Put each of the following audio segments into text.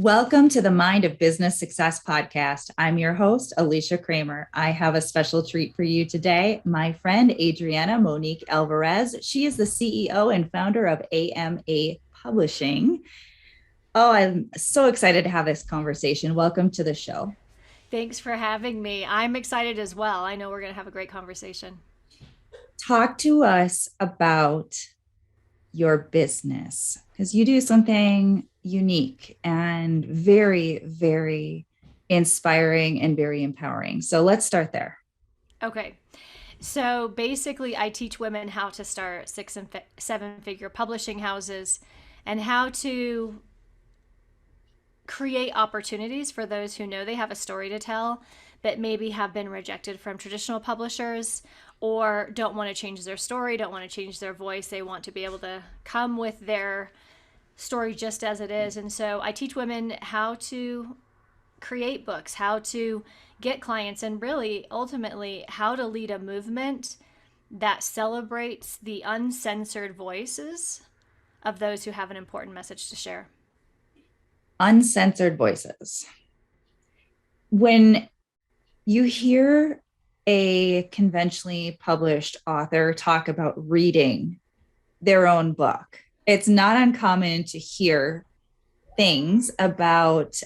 Welcome to the Mind of Business Success podcast. I'm your host, Alicia Cramer. I have a special treat for you today. My friend, Adriana Monique Alvarez. She is the CEO and founder of AMA Publishing. Oh, I'm so excited to have this conversation. Welcome to the show. Thanks for having me. I'm excited as well. I know we're going to have a great conversation. Talk to us about your business because you do something unique and very, very inspiring and very empowering. So let's start there. Okay. So basically, I teach women how to start six and seven figure publishing houses and how to create opportunities for those who know they have a story to tell, but maybe have been rejected from traditional publishers or don't want to change their story, don't want to change their voice. They want to be able to come with their story just as it is. And so I teach women how to create books, how to get clients, and really ultimately how to lead a movement that celebrates the uncensored voices of those who have an important message to share. Uncensored voices. When you hear a conventionally published author talk about reading their own book, it's not uncommon to hear things about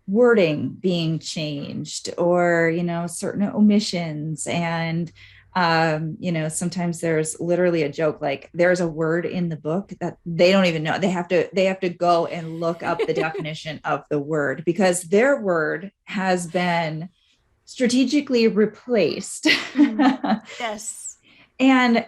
wording being changed or certain omissions and sometimes there's literally a joke like there's a word in the book that they don't even know. They have to go and look up the definition of the word because their word has been strategically replaced. Yes. And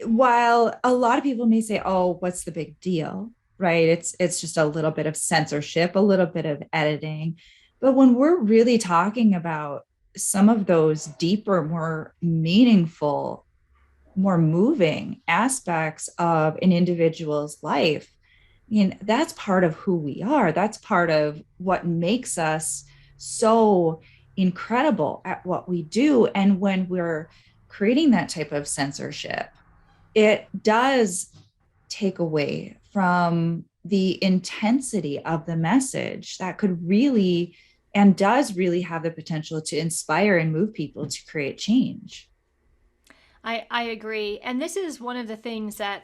while a lot of people may say, oh, what's the big deal, right? It's just a little bit of censorship, a little bit of editing. But when we're really talking about some of those deeper, more meaningful, more moving aspects of an individual's life, I mean, that's part of who we are. That's part of what makes us so incredible at what we do. And when we're creating that type of censorship, it does take away from the intensity of the message that could really and does really have the potential to inspire and move people to create change. I agree. And this is one of the things that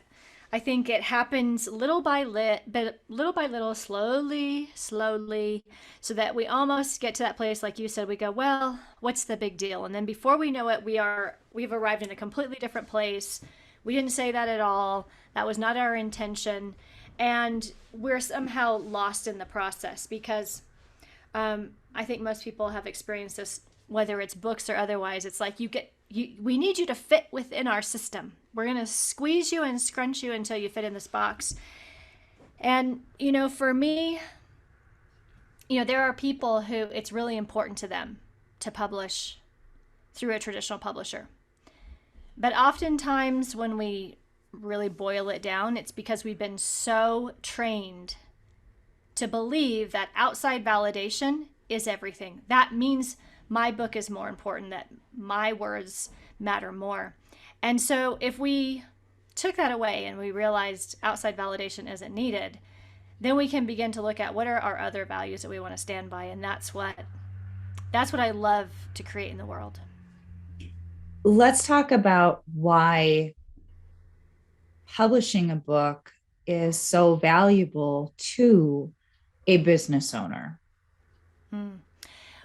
I think it happens little by little, slowly, so that we almost get to that place, like you said, we go, well, what's the big deal? And then before we know it, we've arrived in a completely different place. We didn't say that at all. That was not our intention. And we're somehow lost in the process because I think most people have experienced this, whether it's books or otherwise. It's like we need you to fit within our system. We're going to squeeze you and scrunch you until you fit in this box. And, for me, there are people who it's really important to them to publish through a traditional publisher. But oftentimes when we really boil it down, it's because we've been so trained to believe that outside validation is everything. That means my book is more important, that my words matter more. And so if we took that away and we realized outside validation isn't needed, then we can begin to look at what are our other values that we want to stand by. And that's what I love to create in the world. Let's talk about why publishing a book is so valuable to a business owner. Hmm.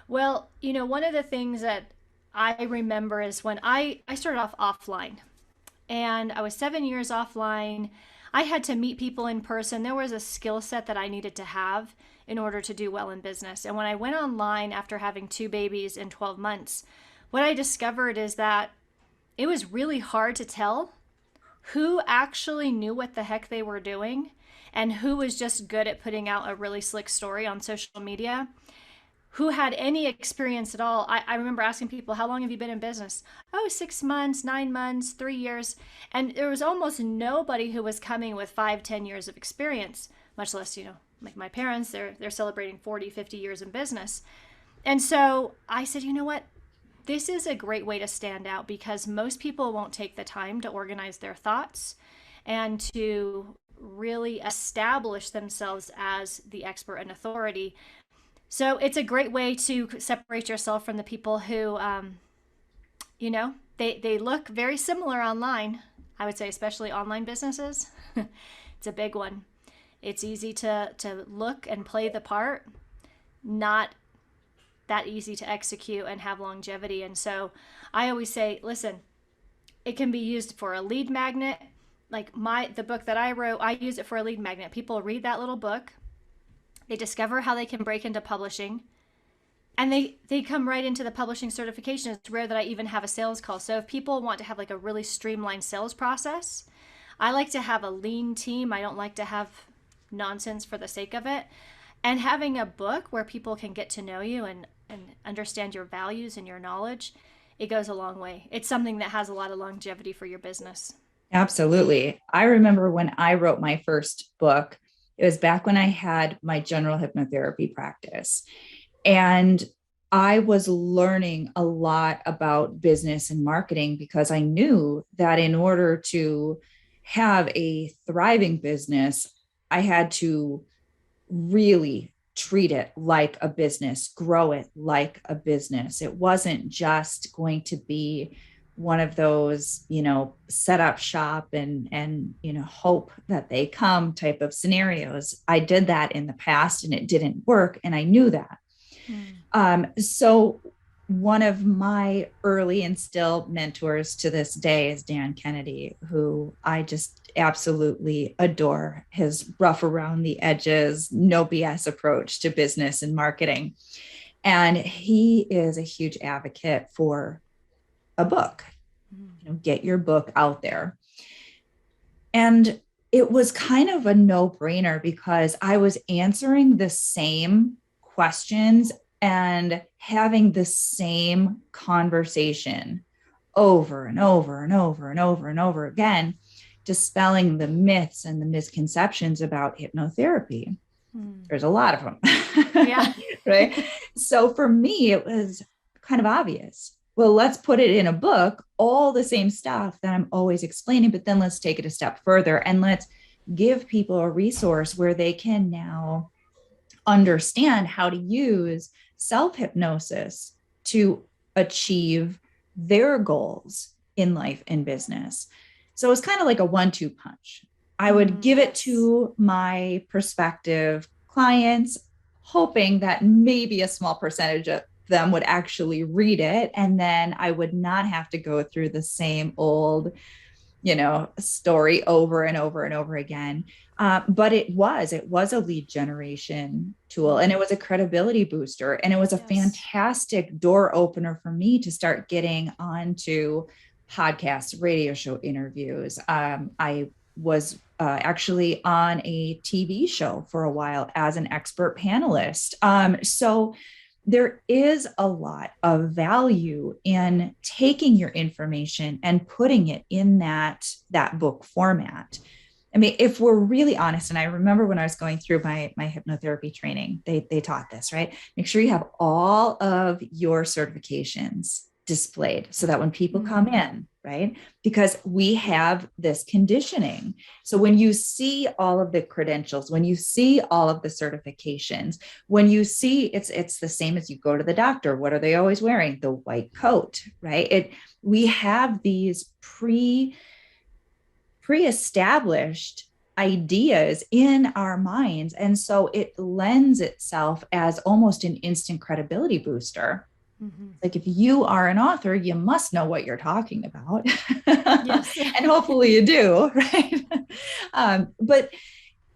Well, one of the things that I remember is when I started off offline and I was 7 years offline. I had to meet people in person. There was a skill set that I needed to have in order to do well in business. And when I went online after having two babies in 12 months, what I discovered is that it was really hard to tell who actually knew what the heck they were doing and who was just good at putting out a really slick story on social media, who had any experience at all. I remember asking people, how long have you been in business? Oh, 6 months, 9 months, 3 years. And there was almost nobody who was coming with 5, 10 years of experience, much less, like my parents, they're celebrating 40, 50 years in business. And so I said, you know what? This is a great way to stand out because most people won't take the time to organize their thoughts and to really establish themselves as the expert and authority. So it's a great way to separate yourself from the people who, they look very similar online. I would say, especially online businesses. It's a big one. It's easy to look and play the part, not that easy to execute and have longevity. And so I always say, listen, it can be used for a lead magnet. Like the book that I wrote, I use it for a lead magnet. People read that little book, they discover how they can break into publishing, and they come right into the publishing certification. It's rare that I even have a sales call. So if people want to have like a really streamlined sales process, I like to have a lean team. I don't like to have nonsense for the sake of it. And having a book where people can get to know you and understand your values and your knowledge, it goes a long way. It's something that has a lot of longevity for your business. Absolutely. I remember when I wrote my first book, it was back when I had my general hypnotherapy practice. And I was learning a lot about business and marketing because I knew that in order to have a thriving business, I had to really treat it like a business, grow it like a business. It wasn't just going to be one of those, set up shop and hope that they come type of scenarios. I did that in the past and it didn't work. And I knew that. So one of my early and still mentors to this day is Dan Kennedy, who I just absolutely adore. His rough around the edges, no BS approach to business and marketing. And he is a huge advocate for a book, get your book out there. And it was kind of a no-brainer because I was answering the same questions and having the same conversation over and over and over and over and over again, dispelling the myths and the misconceptions about hypnotherapy. There's a lot of them. Yeah. Right. So for me, it was kind of obvious. Well, let's put it in a book, all the same stuff that I'm always explaining, but then let's take it a step further and let's give people a resource where they can now understand how to use self-hypnosis to achieve their goals in life and business. So it's kind of like a 1-2 punch. I would give it to my prospective clients, hoping that maybe a small percentage of them would actually read it. And then I would not have to go through the same old, story over and over and over again. But it was a lead generation tool and it was a credibility booster. And it was a fantastic door opener for me to start getting onto podcasts, radio show interviews. I was actually on a TV show for a while as an expert panelist. So there is a lot of value in taking your information and putting it in that book format. I mean, if we're really honest, and I remember when I was going through my hypnotherapy training, they taught this, right? Make sure you have all of your certifications displayed so that when people come in, right? Because we have this conditioning. So when you see all of the credentials, when you see all of the certifications, when you see it's the same as you go to the doctor, what are they always wearing? The white coat, right? We have these pre-established ideas in our minds. And so it lends itself as almost an instant credibility booster. Like if you are an author, you must know what you're talking about. Yes. And hopefully you do, right? But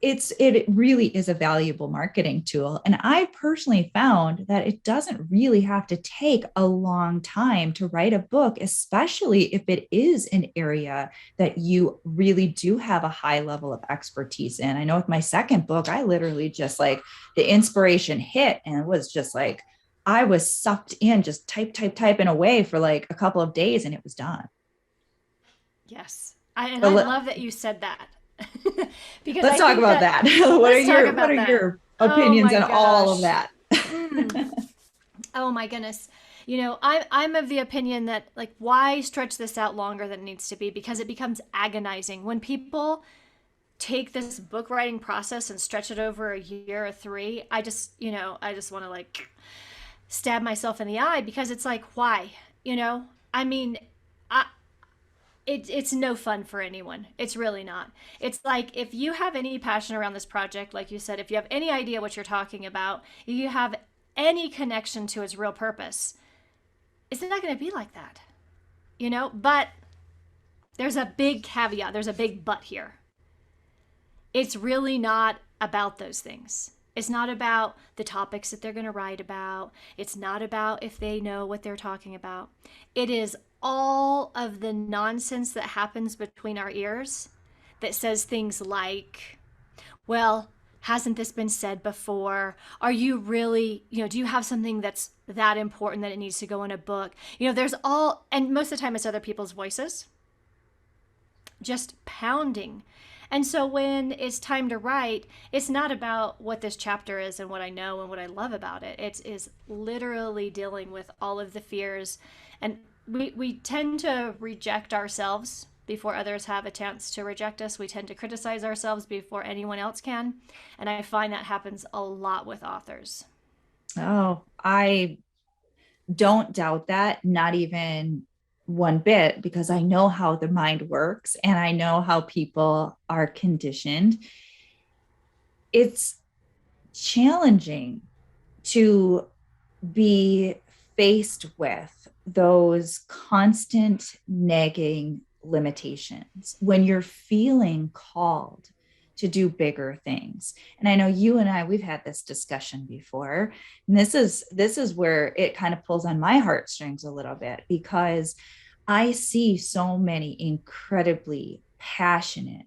it really is a valuable marketing tool. And I personally found that it doesn't really have to take a long time to write a book, especially if it is an area that you really do have a high level of expertise in. I know with my second book, I literally just like the inspiration hit and it was just like, I was sucked in, just typing away for like a couple of days and it was done. Yes. I love that you said that. Because let's talk about that. What are your opinions on all of that? Oh my goodness. I'm of the opinion that like, why stretch this out longer than it needs to be? Because it becomes agonizing when people take this book writing process and stretch it over a year or three, I just want to like stab myself in the eye, because it's like, why? You know, I mean, I, it's no fun for anyone. It's really not. It's like, if you have any passion around this project, like you said, if you have any idea what you're talking about, if you have any connection to its real purpose, it's not going to be like that, you know? But there's a big caveat, there's a big but here. It's really not about those things. It's not about the topics that they're going to write about. It's not about if they know what they're talking about. It is all of the nonsense that happens between our ears that says things like, well, hasn't this been said before? Are you really, do you have something that's that important that it needs to go in a book? There's all, and most of the time it's other people's voices just pounding. And so when it's time to write, it's not about what this chapter is and what I know and what I love about it. It is literally dealing with all of the fears. And we tend to reject ourselves before others have a chance to reject us. We tend to criticize ourselves before anyone else can. And I find that happens a lot with authors. Oh, I don't doubt that, not even one bit, because I know how the mind works and I know how people are conditioned. It's challenging to be faced with those constant nagging limitations when you're feeling called to do bigger things. And I know you and I, we've had this discussion before. And this is where it kind of pulls on my heartstrings a little bit, because I see so many incredibly passionate,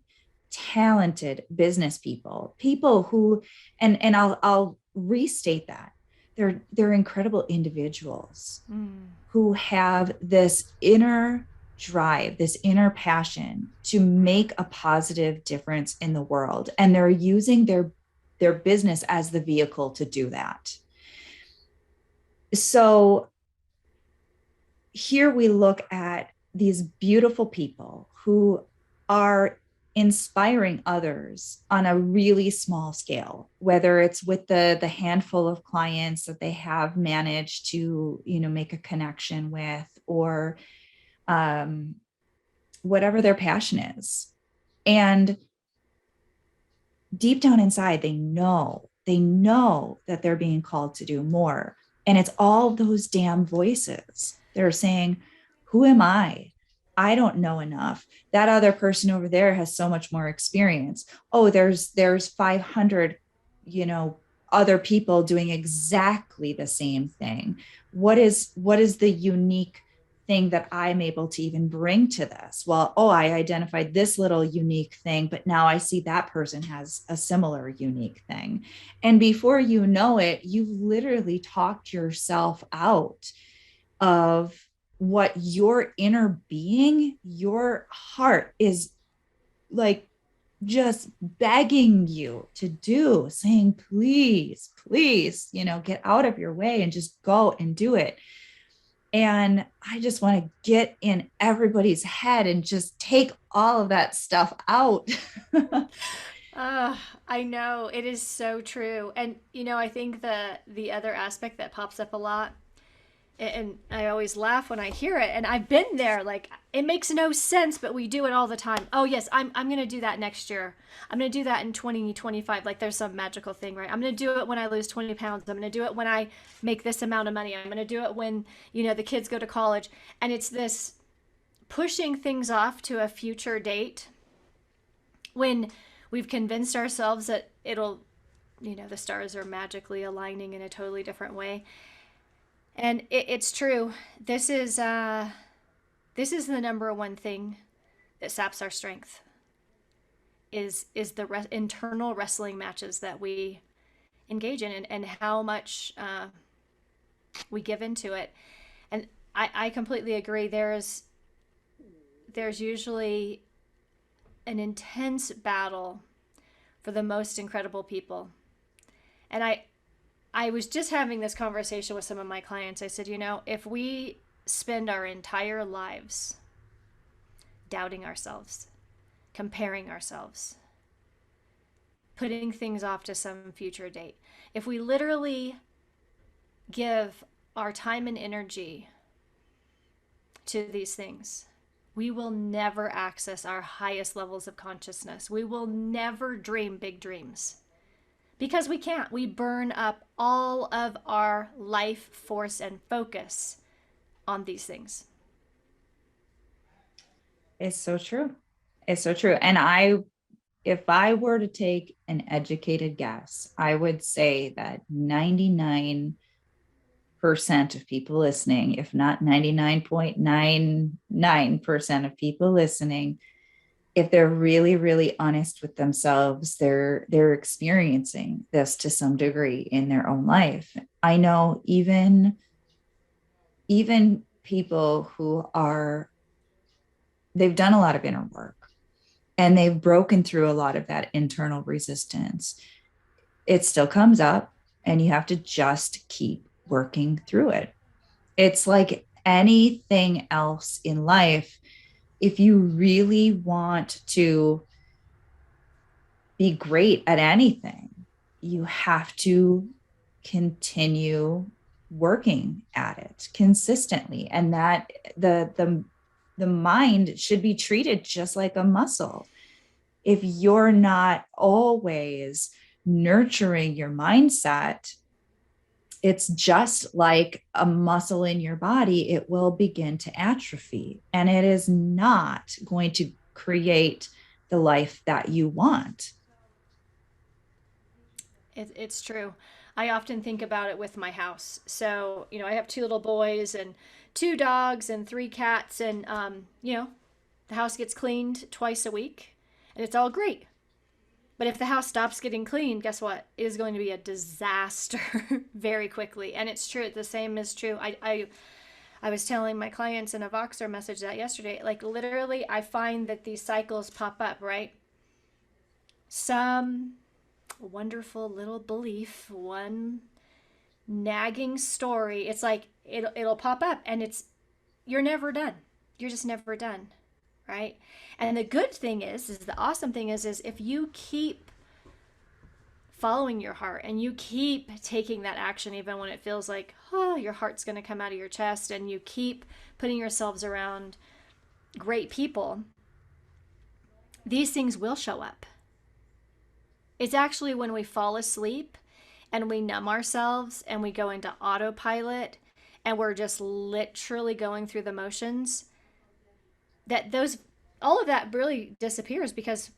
talented business people, people who, and I'll restate that, they're incredible individuals Mm. who have this inner drive, this inner passion to make a positive difference in the world, and they're using their business as the vehicle to do that. So here we look at these beautiful people who are inspiring others on a really small scale, whether it's with the handful of clients that they have managed to make a connection with, or um, whatever their passion is. And deep down inside, they know that they're being called to do more. And it's all those damn voices. They're saying, who am I? I don't know enough. That other person over there has so much more experience. Oh, there's 500, you know, other people doing exactly the same thing. What is the unique thing that I'm able to even bring to this? Well, oh, I identified this little unique thing, but now I see that person has a similar unique thing. And before you know it, you've literally talked yourself out of what your inner being, your heart is like just begging you to do, saying, please, please, get out of your way and just go and do it. And I just want to get in everybody's head and just take all of that stuff out. Uh, I know it is so true. And I think the other aspect that pops up a lot, and I always laugh when I hear it, and I've been there, like, it makes no sense, but we do it all the time. Oh yes, I'm going to do that next year. I'm going to do that in 2025. Like, there's some magical thing, right? I'm going to do it when I lose 20 pounds. I'm going to do it when I make this amount of money. I'm going to do it when, the kids go to college. And it's this pushing things off to a future date when we've convinced ourselves that it'll, the stars are magically aligning in a totally different way. And it's true. This is the number one thing that saps our strength. Is the internal wrestling matches that we engage in, and how much we give into it. And I completely agree. There's usually an intense battle for the most incredible people. And I was just having this conversation with some of my clients. I said, if we spend our entire lives doubting ourselves, comparing ourselves, putting things off to some future date. If we literally give our time and energy to these things, we will never access our highest levels of consciousness. We will never dream big dreams because we can't. We burn up all of our life force and focus on these things. It's so true. It's so true. And if I were to take an educated guess, I would say that 99% of people listening, if not 99.99% of people listening, if they're really, really honest with themselves, they're experiencing this to some degree in their own life. I know even people who are they've done a lot of inner work and they've broken through a lot of that internal resistance. It still comes up and you have to just keep working through it. It's like anything else in life. If you really want to be great at anything, you have to continue working at it consistently. And that the mind should be treated just like a muscle. If you're not always nurturing your mindset, it's just like a muscle in your body, it will begin to atrophy and it is not going to create the life that you want. It's true. I often think about it with my house. So, I have two little boys and two dogs and three cats, and, the house gets cleaned twice a week, and it's all great. But if the house stops getting cleaned, guess what? It is going to be a disaster very quickly. And it's true. The same is true. I was telling my clients in a Voxer message that yesterday. Like, literally, I find that these cycles pop up, right? Some wonderful little belief, one nagging story. It's like it'll pop up, and you're never done. You're just never done, right? And the good thing is the awesome thing is if you keep following your heart and you keep taking that action even when it feels like, oh, your heart's going to come out of your chest, and you keep putting yourselves around great people, these things will show up. It's actually when we fall asleep and we numb ourselves and we go into autopilot and we're just literally going through the motions that all of that really disappears because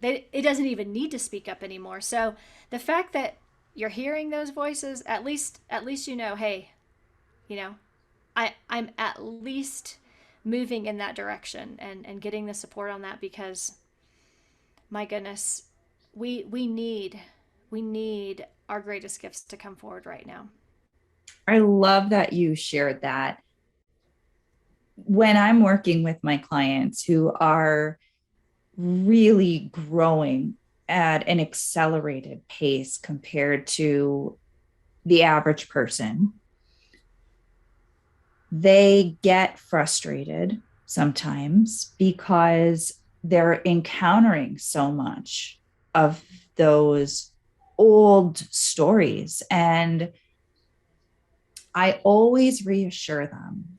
it doesn't even need to speak up anymore. So the fact that you're hearing those voices, at least hey, I'm at least moving in that direction and getting the support on that, because my goodness, we need our greatest gifts to come forward right now. I love that you shared that. When I'm working with my clients who are really growing at an accelerated pace compared to the average person, they get frustrated sometimes because they're encountering so much of those old stories. And I always reassure them,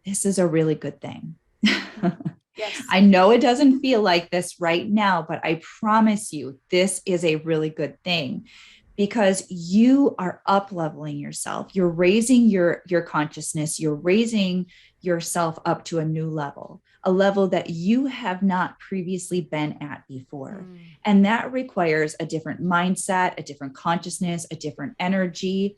this is a really good thing. Yes. I know it doesn't feel like this right now, but I promise you, this is a really good thing because you are up leveling yourself. You're raising your consciousness. You're raising yourself up to a new level, a level that you have not previously been at before. And that requires a different mindset, a different consciousness, a different energy.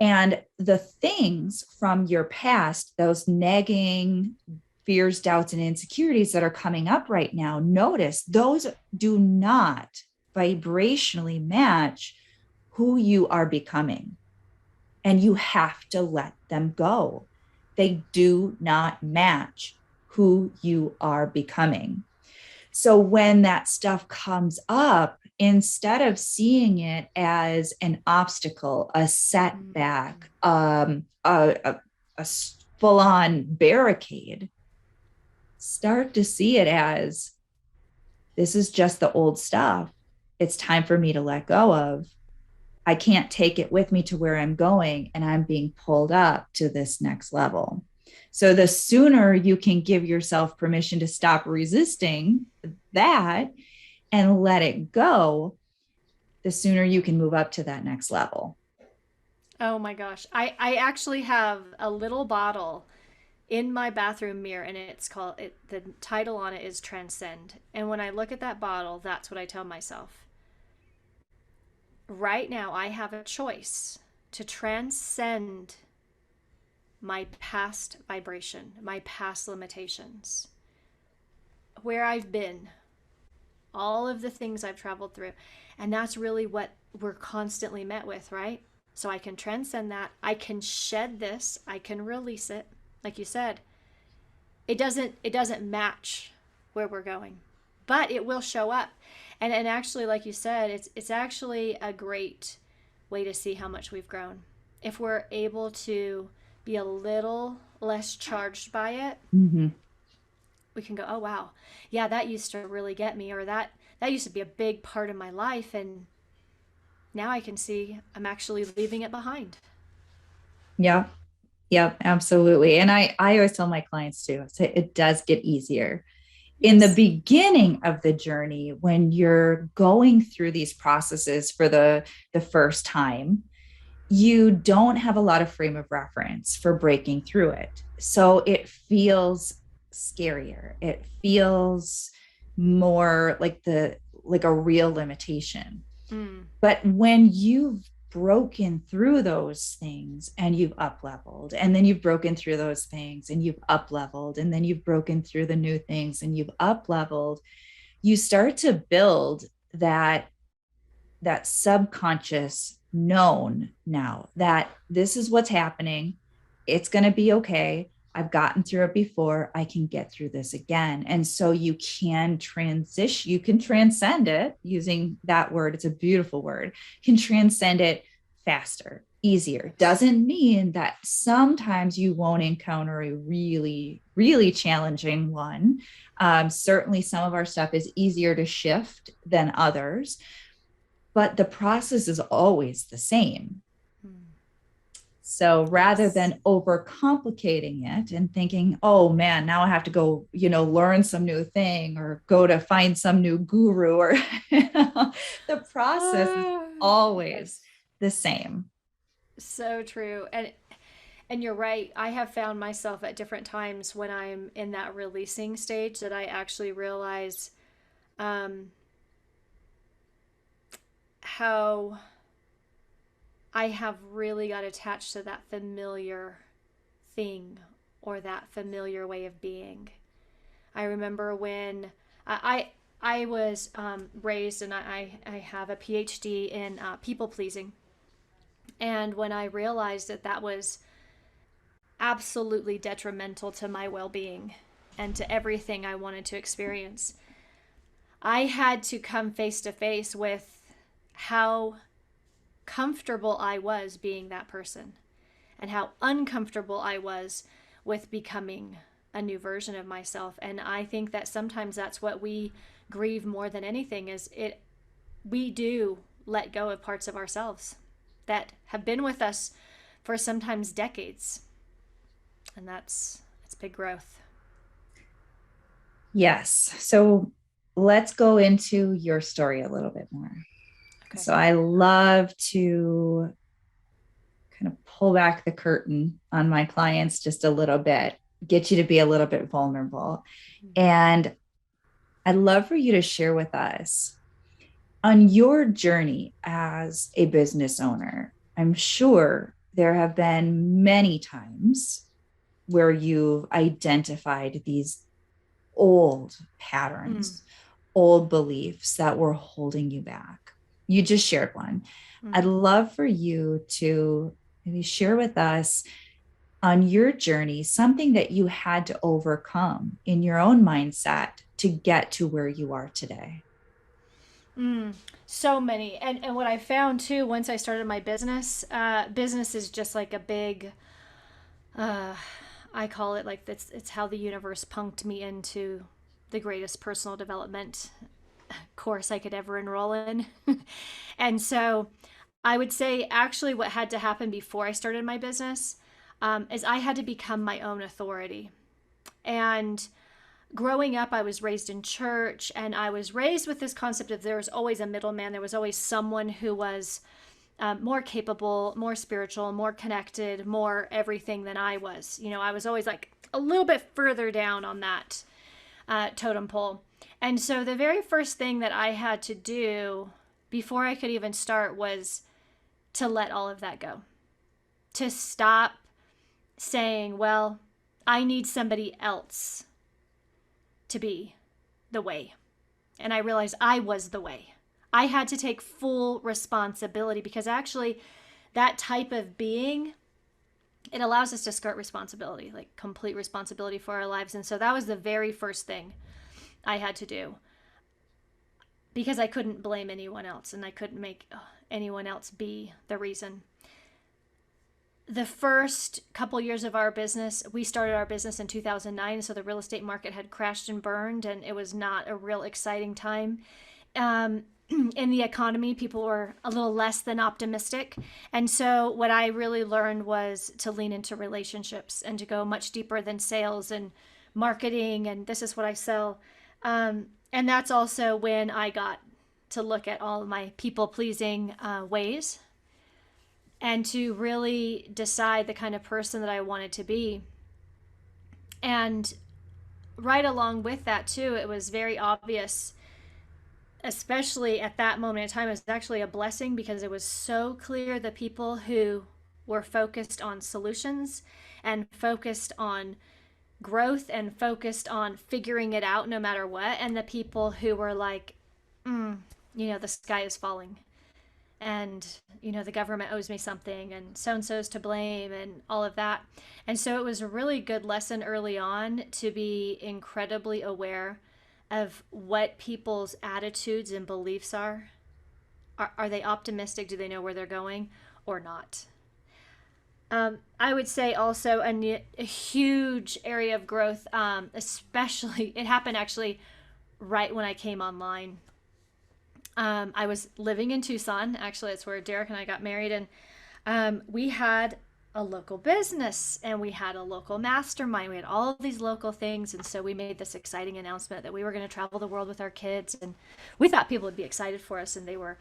And the things from your past, those nagging fears, doubts, and insecurities that are coming up right now, notice those do not vibrationally match who you are becoming. And you have to let them go. They do not match who you are becoming. So when that stuff comes up, instead of seeing it as an obstacle, a setback, a full on barricade, start to see it as this is just the old stuff. It's time for me to let go of. I can't take it with me to where I'm going, and I'm being pulled up to this next level. So the sooner you can give yourself permission to stop resisting that and let it go, the sooner you can move up to that next level. Oh my gosh. I actually have a little bottle in my bathroom mirror, and the title on it is Transcend. And when I look at that bottle, that's what I tell myself. Right now, I have a choice to transcend my past vibration, my past limitations, where I've been, all of the things I've traveled through. And that's really what we're constantly met with, right? So I can transcend that. I can shed this. I can release it. Like you said, it doesn't match where we're going, but it will show up. And actually, like you said, it's actually a great way to see how much we've grown. If we're able to be a little less charged by it, Mm-hmm. we can go, oh wow, yeah, that used to really get me, or that used to be a big part of my life, and now I can see I'm actually leaving it behind. Yep. Yep. Absolutely. And I always tell my clients too, so it does get easier in the Yes. beginning of the journey when you're going through these processes for the first time. You don't have a lot of frame of reference for breaking through it. So it feels scarier. It feels more like a real limitation. Mm. But when you've broken through those things and you've up leveled, and then you've broken through those things and you've up leveled, and then you've broken through the new things and you've up leveled, you start to build that subconscious known now that this is what's happening. It's going to be okay. I've gotten through it before. I can get through this again. And so you can transition, you can transcend it using that word. It's a beautiful word. You can transcend it faster, easier. Doesn't mean that sometimes you won't encounter a really, really challenging one. Certainly, some of our stuff is easier to shift than others, but the process is always the same. Mm. So rather Yes. than overcomplicating it and thinking, oh man, now I have to go, learn some new thing or go to find some new guru or the process is always Yes. the same. So true. And you're right. I have found myself at different times when I'm in that releasing stage that I actually realize um, how I have really got attached to that familiar thing or that familiar way of being. I remember when I was raised, and I have a PhD in people pleasing. And when I realized that that was absolutely detrimental to my well being and to everything I wanted to experience, I had to come face to face with how comfortable I was being that person and how uncomfortable I was with becoming a new version of myself. And I think that sometimes that's what we grieve more than anything is it we do let go of parts of ourselves that have been with us for sometimes decades. And that's big growth. Yes. So let's go into your story a little bit more. Okay. So I love to kind of pull back the curtain on my clients just a little bit, get you to be a little bit vulnerable. And I'd love for you to share with us on your journey as a business owner. I'm sure there have been many times where you've identified these old Mm. patterns, old beliefs that were holding you back. You just shared one. I'd Mm. love for you to maybe share with us on your journey something that you had to overcome in your own mindset to get to where you are today. Mm. So many. And what I found too once I started my business, business is just like a big uh, I call it like it's how the universe punked me into the greatest personal development course I could ever enroll in. And so I would say actually what had to happen before I started my business is I had to become my own authority. And growing up, I was raised in church, and I was raised with this concept of there was always a middleman. There was always someone who was more capable, more spiritual, more connected, more everything than I was. You know, I was always like a little bit further down on that totem pole. And so the very first thing that I had to do before I could even start was to let all of that go, to stop saying, well, I need somebody else to be the way. And I realized I was the way. I had to take full responsibility, because actually that type of being, it allows us to skirt responsibility, like complete responsibility for our lives. And so that was the very first thing I had to do, because I couldn't blame anyone else and I couldn't make anyone else be the reason. The first couple years of our business, we started our business in 2009, so the real estate market had crashed and burned, and it was not a real exciting time. In the economy, people were a little less than optimistic. And so what I really learned was to lean into relationships and to go much deeper than sales and marketing, and this is what I sell. And that's also when I got to look at all of my people-pleasing ways, and to really decide the kind of person that I wanted to be. And right along with that too, it was very obvious, especially at that moment in time, it was actually a blessing, because it was so clear the people who were focused on solutions and focused on growth and focused on figuring it out no matter what, and the people who were like, the sky is falling, and the government owes me something, and so-and-so's to blame, and all of that. And so it was a really good lesson early on to be incredibly aware of what people's attitudes and beliefs are. Are they optimistic? Do they know where they're going or not? I would say also a huge area of growth, especially, it happened actually right when I came online. I was living in Tucson. Actually, it's where Derek and I got married. And we had a local business, and we had a local mastermind. We had all of these local things. And so we made this exciting announcement that we were going to travel the world with our kids. And we thought people would be excited for us. And they were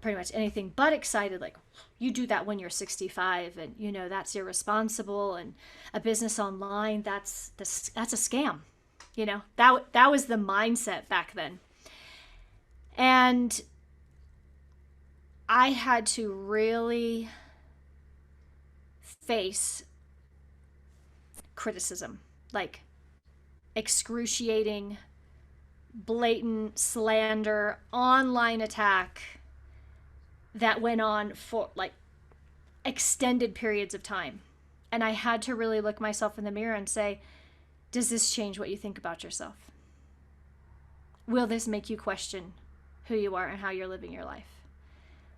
pretty much anything but excited. Like, you do that when you're 65, and that's irresponsible. And a business online, that's a scam. That was the mindset back then. And I had to really face criticism, like excruciating, blatant slander, online attack that went on for like extended periods of time. And I had to really look myself in the mirror and say, does this change what you think about yourself? Will this make you question who you are and how you're living your life?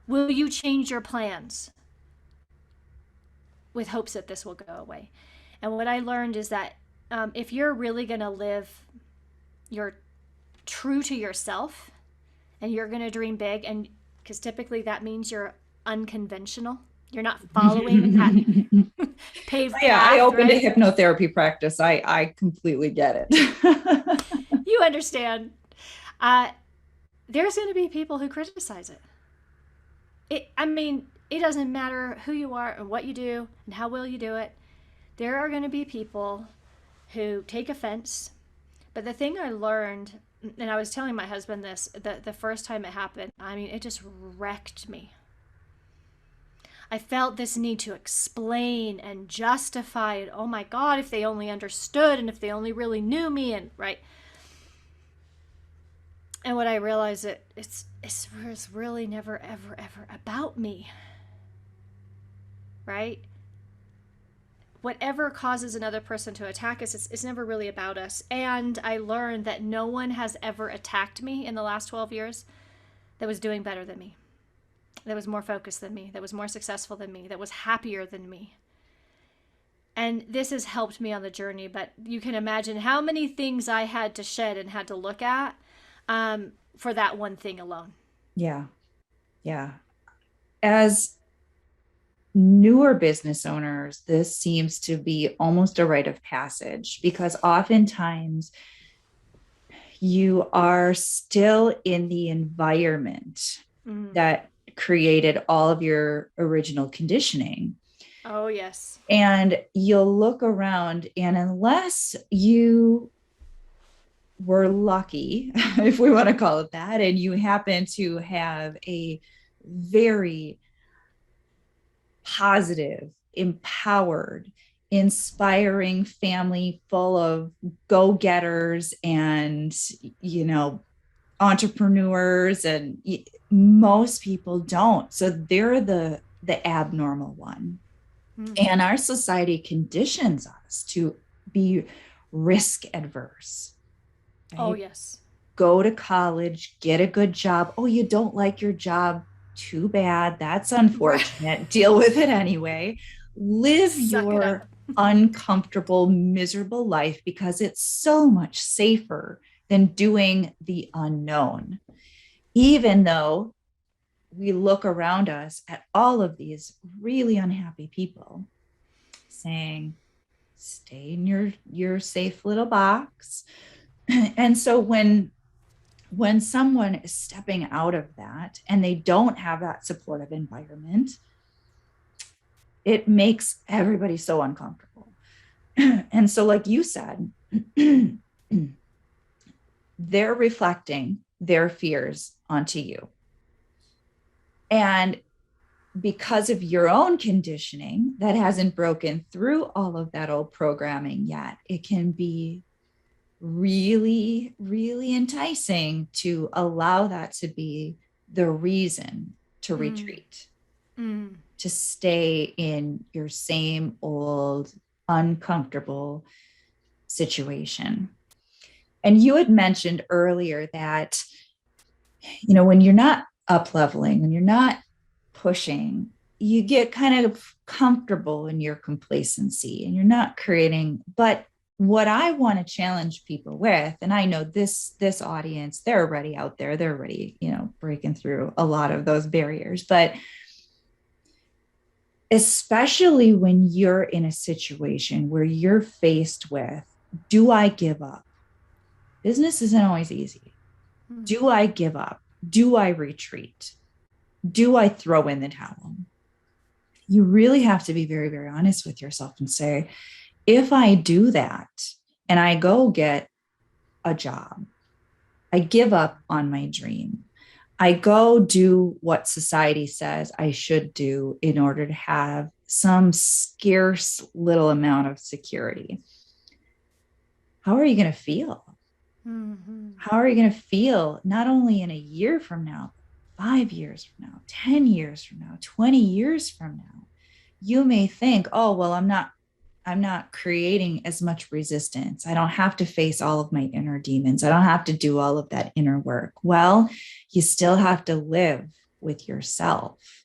Will you change your plans with hopes that this will go away? And what I learned is that if you're really going to live, you're true to yourself, and you're going to dream big, and because typically that means you're unconventional, you're not following that paved path. Yeah, I opened right? a hypnotherapy practice. I completely get it. You understand. There's going to be people who criticize it. It doesn't matter who you are and what you do and how well you do it. There are going to be people who take offense. But the thing I learned, and I was telling my husband this, the first time it happened, it just wrecked me. I felt this need to explain and justify it. Oh my God, if they only understood, and if they only really knew me, and right. And what I realized, it's really never, ever, ever about me, right? Whatever causes another person to attack us, it's never really about us. And I learned that no one has ever attacked me in the last 12 years that was doing better than me, that was more focused than me, that was more successful than me, that was happier than me. And this has helped me on the journey, but you can imagine how many things I had to shed and had to look at for that one thing alone. Yeah. Yeah. As newer business owners, this seems to be almost a rite of passage because oftentimes you are still in the environment Mm. that created all of your original conditioning. Oh, yes. And you'll look around, and unless you were lucky, if we want to call it that, and you happen to have a very positive, empowered, inspiring family full of go-getters and, you know, entrepreneurs, and most people don't, so they're the abnormal one. Mm-hmm. And our society conditions us to be risk adverse, Oh, right? yes. Go to college, get a good job. Oh, you don't like your job? Too bad. That's Right. unfortunate. Deal with it anyway. Live Suck it up. your uncomfortable, miserable life because it's so much safer than doing the unknown. Even though we look around us at all of these really unhappy people saying, stay in your safe little box. And so when someone is stepping out of that and they don't have that supportive environment, it makes everybody so uncomfortable. And so, like you said, they're reflecting their fears onto you. And because of your own conditioning that hasn't broken through all of that old programming yet, it can be really, really enticing to allow that to be the reason to Mm. retreat, Mm. to stay in your same old uncomfortable situation. And you had mentioned earlier that, you know, when you're not up leveling, when you're not pushing, you get kind of comfortable in your complacency and you're not creating. But what I want to challenge people with, and I know this audience, they're already out there, they're already, you know, breaking through a lot of those barriers, but especially when you're in a situation where you're faced with, do I give up? Business isn't always easy. Mm. Do I give up? Do I retreat? Do I throw in the towel? You really have to be very, very honest with yourself and say, if I do that and I go get a job, I give up on my dream, I go do what society says I should do in order to have some scarce little amount of security, how are you going to feel? Mm-hmm. How are you going to feel not only in a year from now, 5 years from now, 10 years from now, 20 years from now? You may think, oh, well, I'm not creating as much resistance. I don't have to face all of my inner demons. I don't have to do all of that inner work. Well, you still have to live with yourself.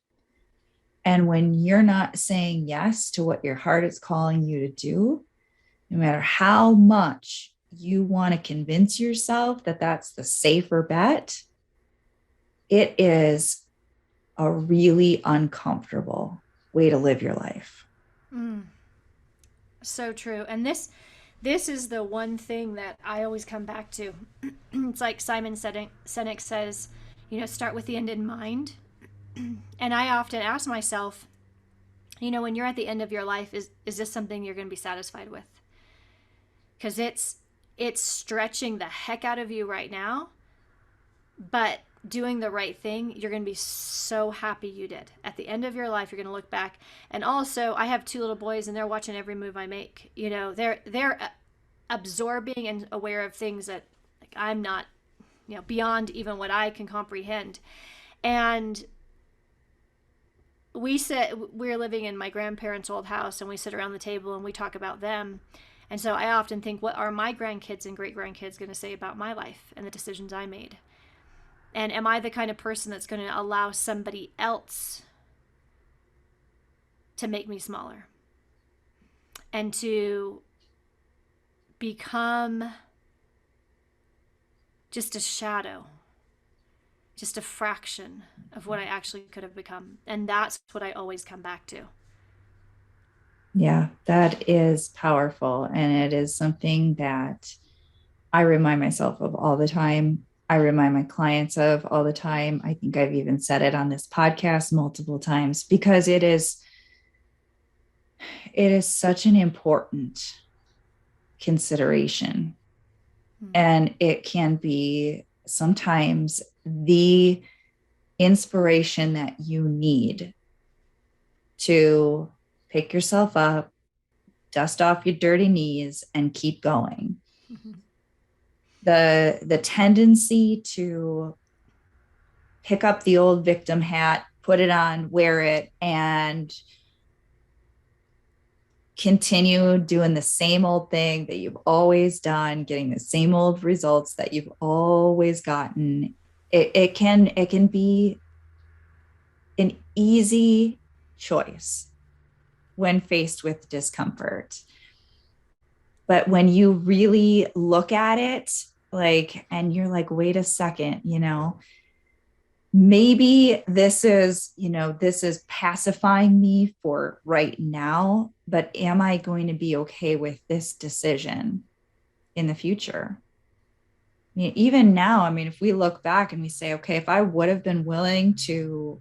And when you're not saying yes to what your heart is calling you to do, no matter how much you want to convince yourself that that's the safer bet, it is a really uncomfortable way to live your life. Mm. So true. And this is the one thing that I always come back to. It's like Sinek says, start with the end in mind. And I often ask myself, when you're at the end of your life, is this something you're going to be satisfied with? Because it's stretching the heck out of you right now, but doing the right thing, you're going to be so happy you did. At the end of your life, you're going to look back. And also, I have two little boys, and they're watching every move I make. They're absorbing and aware of things that, like, I'm not, beyond even what I can comprehend. And we're living in my grandparents' old house, and we sit around the table and we talk about them. And so I often think, what are my grandkids and great grandkids going to say about my life and the decisions I made? And am I the kind of person that's going to allow somebody else to make me smaller and to become just a shadow, just a fraction of what I actually could have become. And that's what I always come back to. Yeah, that is powerful. And it is something that I remind myself of all the time. I remind my clients of all the time. I think I've even said it on this podcast multiple times because it is such an important consideration. Mm. And it can be sometimes the inspiration that you need to pick yourself up, dust off your dirty knees, and keep going. The tendency to pick up the old victim hat, put it on, wear it, and continue doing the same old thing that you've always done, getting the same old results that you've always gotten. It can be an easy choice when faced with discomfort. But when you really look at it, like, and you're like, wait a second, maybe this is pacifying me for right now, but am I going to be okay with this decision in the future? I mean, even now, I mean, if we look back and we say, okay, if I would have been willing to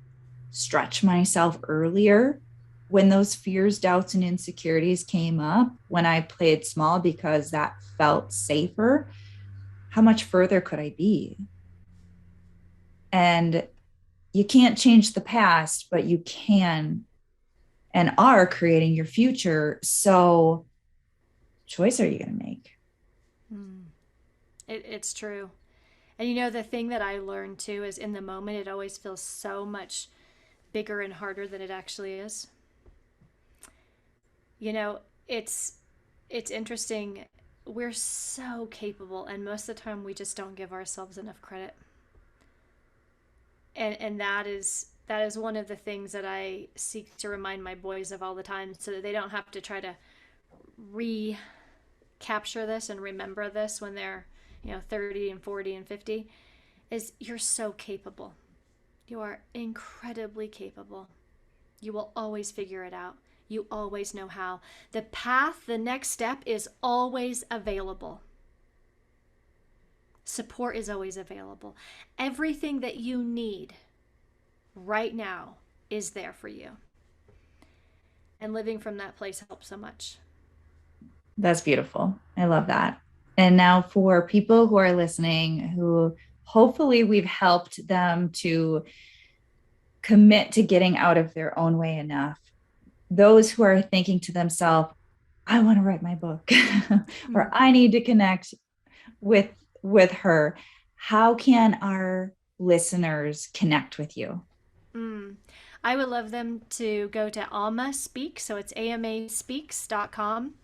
stretch myself earlier when those fears, doubts, and insecurities came up, when I played small because that felt safer, how much further could I be? And you can't change the past, but you can and are creating your future. So, choice are you going to make? Mm. It's true. And the thing that I learned too is in the moment, it always feels so much bigger and harder than it actually is. You know, it's it's interesting. We're so capable, and most of the time we just don't give ourselves enough credit. And that is one of the things that I seek to remind my boys of all the time, so that they don't have to try to recapture this and remember this when they're 30 and 40 and 50. Is you're so capable. You are incredibly capable. You will always figure it out. You always know how. The path, the next step is always available. Support is always available. Everything that you need right now is there for you. And living from that place helps so much. That's beautiful. I love that. And now, for people who are listening, who hopefully we've helped them to commit to getting out of their own way enough, those who are thinking to themselves, I want to write my book or Mm. I need to connect with with her, how can our listeners connect with you? Mm. I would love them to go to Alma Speak, so it's amaspeaks.com.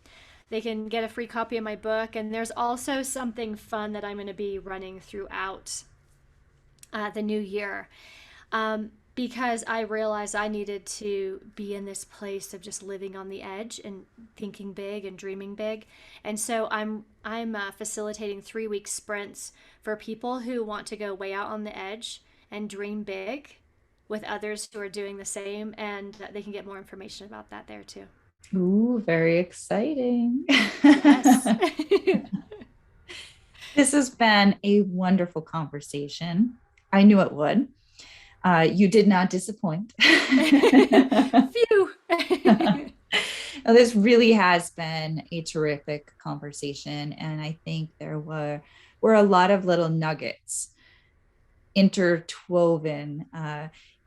They can get a free copy of my book, and there's also something fun that I'm going to be running throughout the new year, because I realized I needed to be in this place of just living on the edge and thinking big and dreaming big. And so I'm facilitating 3 week sprints for people who want to go way out on the edge and dream big with others who are doing the same, and they can get more information about that there too. Ooh, very exciting. Yes. This has been a wonderful conversation. I knew it would. You did not disappoint. Phew. Now, this really has been a terrific conversation, and I think there were a lot of little nuggets interwoven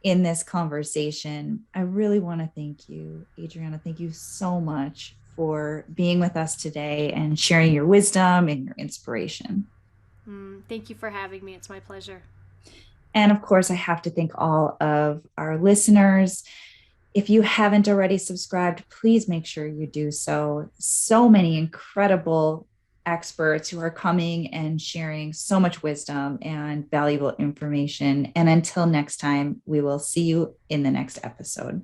in this conversation. I really want to thank you, Adriana. Thank you so much for being with us today and sharing your wisdom and your inspiration. Thank you for having me. It's my pleasure. And of course, I have to thank all of our listeners. If you haven't already subscribed, please make sure you do so. So many incredible experts who are coming and sharing so much wisdom and valuable information. And until next time, we will see you in the next episode.